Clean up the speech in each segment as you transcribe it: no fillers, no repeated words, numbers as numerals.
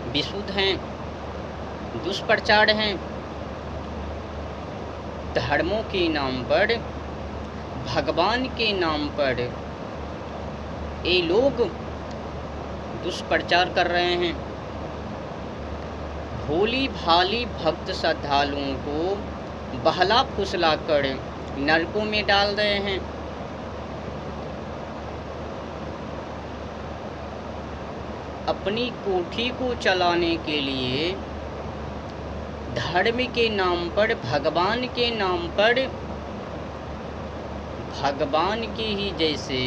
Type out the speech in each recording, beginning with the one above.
विशुद्ध हैं, दुष्प्रचार हैं। धर्मों के नाम पर, भगवान के नाम पर ये लोग दुष्प्रचार कर रहे हैं। भोली भाली भक्त श्रद्धालुओं को बहला फुसला कर नरकों में डाल रहे हैं। अपनी कोठी को चलाने के लिए धर्म के नाम पर, भगवान के नाम पर, भगवान के ही जैसे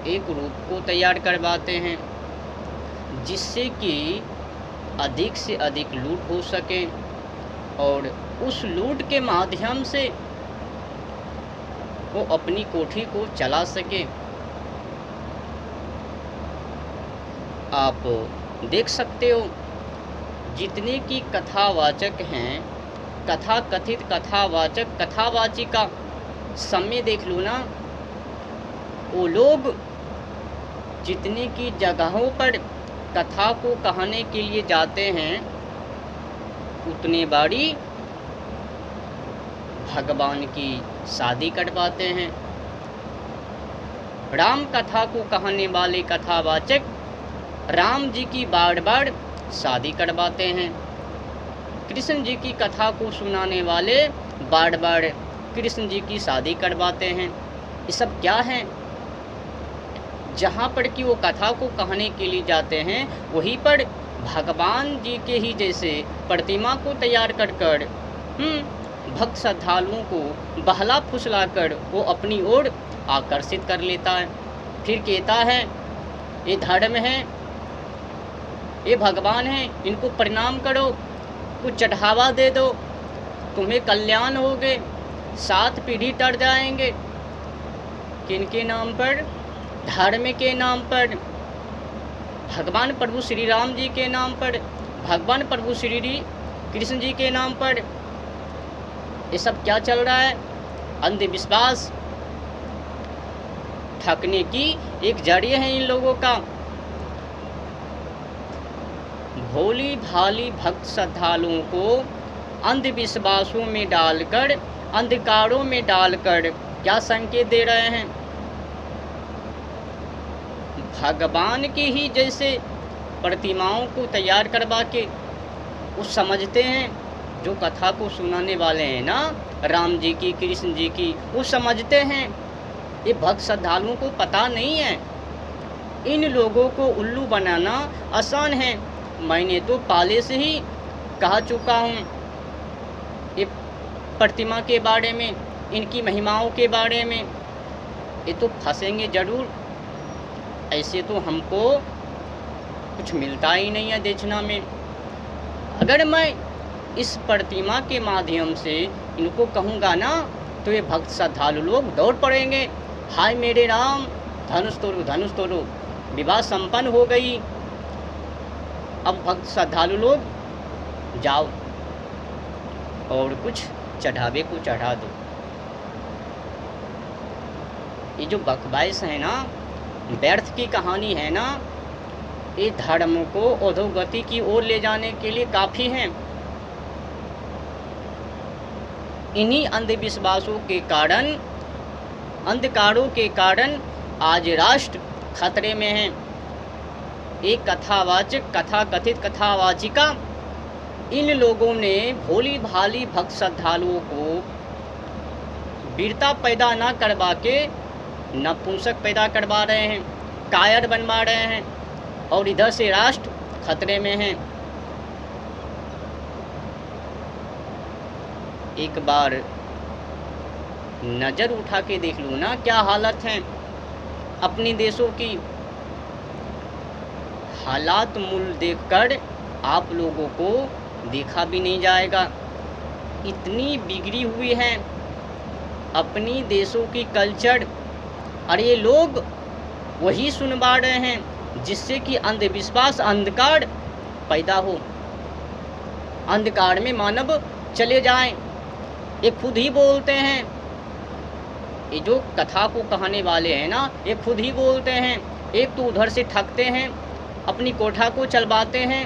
एक रूप को तैयार करवाते हैं, जिससे कि अधिक से अधिक लूट हो सके और उस लूट के माध्यम से वो अपनी कोठी को चला सके। आप देख सकते हो जितने की कथावाचक हैं, कथा कथित कथावाचक, कथावाचिका, समय देख लो ना, वो लोग जितने की जगहों पर कथा को कहने के लिए जाते हैं, उतने बारी भगवान की शादी करवाते हैं। राम कथा को कहने वाले कथावाचक राम जी की बार बार शादी करवाते हैं। कृष्ण जी की कथा को सुनाने वाले बार बार कृष्ण जी की शादी करवाते हैं। ये सब क्या है? जहाँ पर कि वो कथा को कहने के लिए जाते हैं, वहीं पर भगवान जी के ही जैसे प्रतिमा को तैयार कर कर भक्त श्रद्धालुओं को बहला फुसला कर वो अपनी ओर आकर्षित कर लेता है। फिर कहता है ये धर्म है, ये भगवान है, इनको प्रणाम करो, कुछ चढ़ावा दे दो, तुम्हें कल्याण होगे, 7 पीढ़ी तर जाएंगे। किनके नाम पर? धर्म के नाम पर, भगवान प्रभु श्री राम जी के नाम पर, भगवान प्रभु श्री कृष्ण जी के नाम पर। ये सब क्या चल रहा है? अंधविश्वास। ठगने की एक जरिए है इन लोगों का। भोली भाली भक्त श्रद्धालुओं को अंधविश्वासों में डालकर, अंधकारों में डालकर क्या संकेत दे रहे हैं? भगवान की ही जैसे प्रतिमाओं को तैयार करवा के वो समझते हैं, जो कथा को सुनाने वाले हैं ना, राम जी की, कृष्ण जी की, वो समझते हैं। ये भक्त श्रद्धालुओं को पता नहीं है। इन लोगों को उल्लू बनाना आसान है। मैंने तो पहले से ही कह चुका हूँ ये प्रतिमा के बारे में, इनकी महिमाओं के बारे में। ये तो फंसेंगे ज़रूर। ऐसे तो हमको कुछ मिलता ही नहीं है देखना में। अगर मैं इस प्रतिमा के माध्यम से इनको कहूँगा ना, तो ये भक्त श्रद्धालु लोग दौड़ पड़ेंगे, हाय मेरे राम, धनुष तोड़ो, धनुष तोड़ो। विवाह संपन्न हो गई। अब भक्त श्रद्धालु लोग जाओ और कुछ चढ़ावे को चढ़ा दो। ये जो बकवास है ना, व्यर्थ की कहानी है ना, ये धर्म को अधोगति की ओर ले जाने के लिए काफ़ी हैं। इन्हीं अंधविश्वासों के कारण, अंधकारों के कारण आज राष्ट्र खतरे में है। एक कथावाचक, कथा कथित कथावाचिका, इन लोगों ने भोली भाली भक्त श्रद्धालुओं को वीरता पैदा ना करवा के नपुंसक पैदा करवा रहे हैं, कायर बनवा रहे हैं, और इधर से राष्ट्र खतरे में है। एक बार नज़र उठा के देख लो ना, क्या हालत है अपने देशों की। हालात मूल देखकर आप लोगों को देखा भी नहीं जाएगा। इतनी बिगड़ी हुई है अपनी देशों की कल्चर, और ये लोग वही सुनवा रहे हैं जिससे कि अंधविश्वास, अंधकार पैदा हो, अंधकार में मानव चले जाएं। ये खुद ही बोलते हैं, ये जो कथा को कहने वाले हैं ना, ये खुद ही बोलते हैं। एक तो उधर से ठगते हैं, अपनी कोठा को चलवाते हैं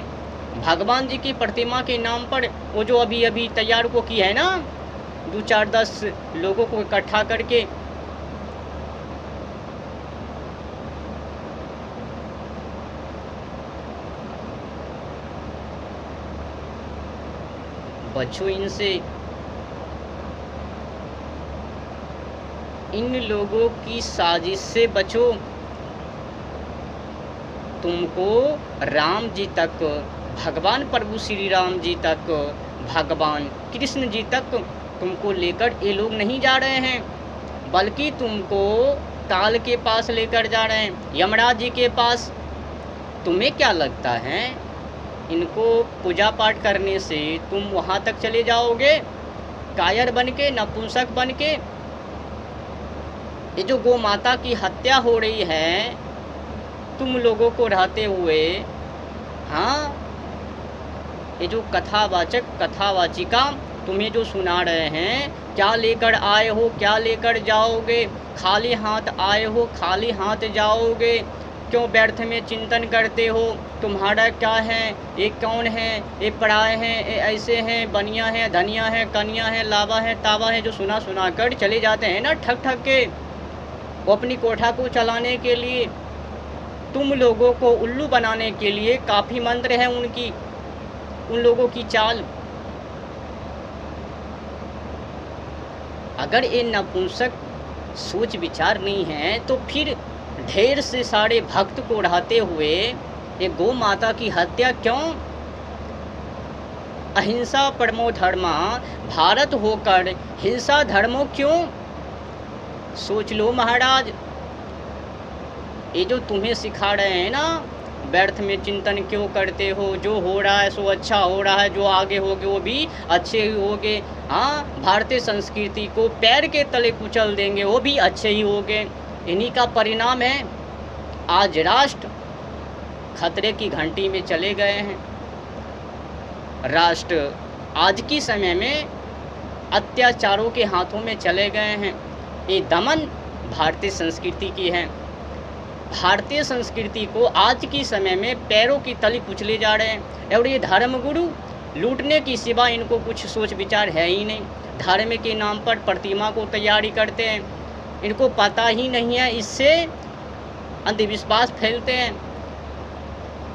भगवान जी की प्रतिमा के नाम पर। वो जो अभी अभी तैयार को की है ना, 2-4-10 लोगों को इकट्ठा करके। बचो इनसे, इन लोगों की साजिश से बचो। तुमको राम जी तक, भगवान प्रभु श्री राम जी तक, भगवान कृष्ण जी तक तुमको लेकर ये लोग नहीं जा रहे हैं, बल्कि तुमको काल के पास लेकर जा रहे हैं, यमराज जी के पास। तुम्हें क्या लगता है इनको पूजा पाठ करने से तुम वहाँ तक चले जाओगे कायर बन के, नपुंसक बन के? ये जो गौ माता की हत्या हो रही है तुम लोगों को रहते हुए, हाँ, ये जो कथावाचक कथावाचिका तुम्हें जो सुना रहे हैं, क्या लेकर आए हो, क्या लेकर जाओगे? खाली हाथ आए हो, खाली हाथ जाओगे। क्यों व्यर्थ में चिंतन करते हो? तुम्हारा क्या है, ये कौन है, ये पराए हैं, ये ऐसे हैं, बनिया है, धनिया है, कनिया है, लावा है, तावा है, जो सुना सुना कर चले जाते हैं ना ठग ठग के, वो अपनी कोठा को चलाने के लिए, तुम लोगों को उल्लू बनाने के लिए काफ़ी मंत्र है उनकी, उन लोगों की चाल। अगर ये नपुंसक सोच विचार नहीं है तो फिर ढेर से सारे भक्त को रहते हुए ये गौ माता की हत्या क्यों? अहिंसा परमो धर्मा, भारत होकर हिंसा धर्मो क्यों? सोच लो महाराज। ये जो तुम्हें सिखा रहे हैं ना, व्यर्थ में चिंतन क्यों करते हो, जो हो रहा है सो अच्छा हो रहा है, जो आगे होगे वो भी अच्छे ही होगे। हाँ, भारतीय संस्कृति को पैर के तले कुचल देंगे वो भी अच्छे ही होंगे। इन्हीं का परिणाम है आज राष्ट्र खतरे की घंटी में चले गए हैं। राष्ट्र आज की समय में अत्याचारों के हाथों में चले गए हैं। ये दमन भारतीय संस्कृति की है। भारतीय संस्कृति को आज की समय में पैरों की तले कुचले जा रहे हैं। और ये धर्मगुरु लूटने की सिवा इनको कुछ सोच विचार है ही नहीं। धर्म के नाम पर प्रतिमा को तैयारी करते हैं, इनको पता ही नहीं है, इससे अंधविश्वास फैलते हैं।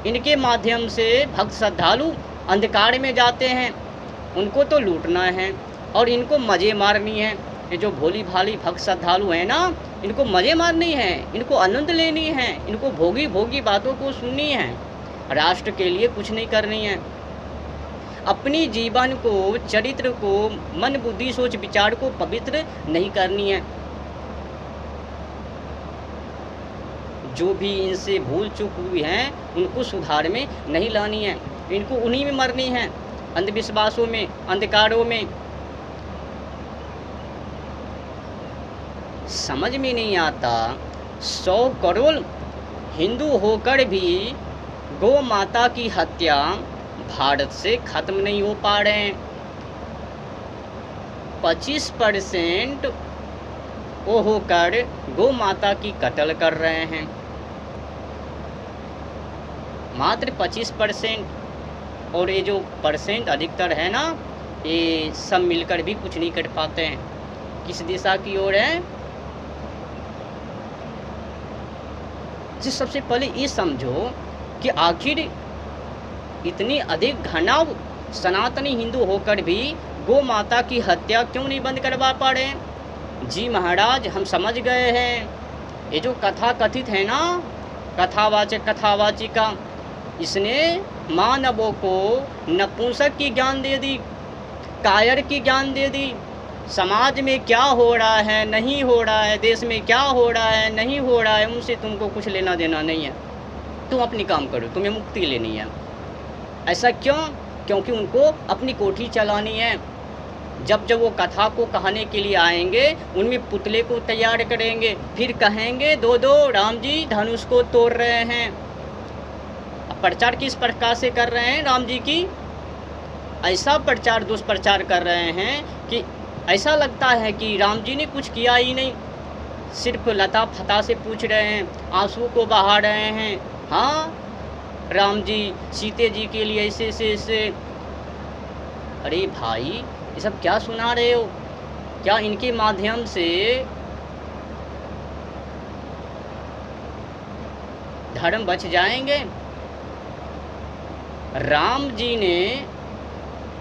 इनके माध्यम से भक्त श्रद्धालु अंधकार में जाते हैं। उनको तो लूटना है और इनको मज़े मारनी है। ये जो भोली भाली भक्त श्रद्धालु हैं ना, इनको मज़े मारनी है, इनको आनंद लेनी है, इनको भोगी भोगी बातों को सुननी है, राष्ट्र के लिए कुछ नहीं करनी है। अपनी जीवन को, चरित्र को, मन बुद्धि सोच विचार को पवित्र नहीं करनी है। जो भी इनसे भूल चूक हुई है उनको सुधार में नहीं लानी है, इनको उन्हीं में मरनी है, अंधविश्वासों में, अंधकारों में। समझ में नहीं आता 100 करोड़ हिंदू होकर भी गौ माता की हत्या भारत से खत्म नहीं हो पा रहे हैं। 25% वो होकर गौ माता की कत्ल कर रहे हैं, मात्र 25%। और ये जो परसेंट अधिकतर है ना, ये सब मिलकर भी कुछ नहीं कर पाते हैं। किस दिशा की ओर है? जी, सबसे पहले ये समझो कि आखिर इतनी अधिक घनाव सनातनी हिंदू होकर भी गौ माता की हत्या क्यों नहीं बंद करवा पा रहे हैं? जी महाराज, हम समझ गए हैं। ये जो कथा कथित है ना, कथावाचक कथावाचिका, इसने मानवों को नपुंसक की ज्ञान दे दी, कायर की ज्ञान दे दी। समाज में क्या हो रहा है, नहीं हो रहा है, देश में क्या हो रहा है, नहीं हो रहा है, उनसे तुमको कुछ लेना देना नहीं है। तुम अपनी काम करो, तुम्हें मुक्ति लेनी है। ऐसा क्यों? क्योंकि उनको अपनी कोठी चलानी है। जब जब वो कथा को कहने के लिए आएंगे, उनमें पुतले को तैयार करेंगे, फिर कहेंगे दो दो राम जी धनुष को तोड़ रहे हैं। अब प्रचार किस प्रकार से कर रहे हैं राम जी की? ऐसा प्रचार दुष्प्रचार कर रहे हैं कि ऐसा लगता है कि राम जी ने कुछ किया ही नहीं, सिर्फ लता फता से पूछ रहे हैं, आंसू को बहा रहे हैं। हाँ, राम जी सीते जी के लिए ऐसे ऐसे ऐसे। अरे भाई, ये सब क्या सुना रहे हो? क्या इनके माध्यम से धर्म बच जाएंगे? राम जी ने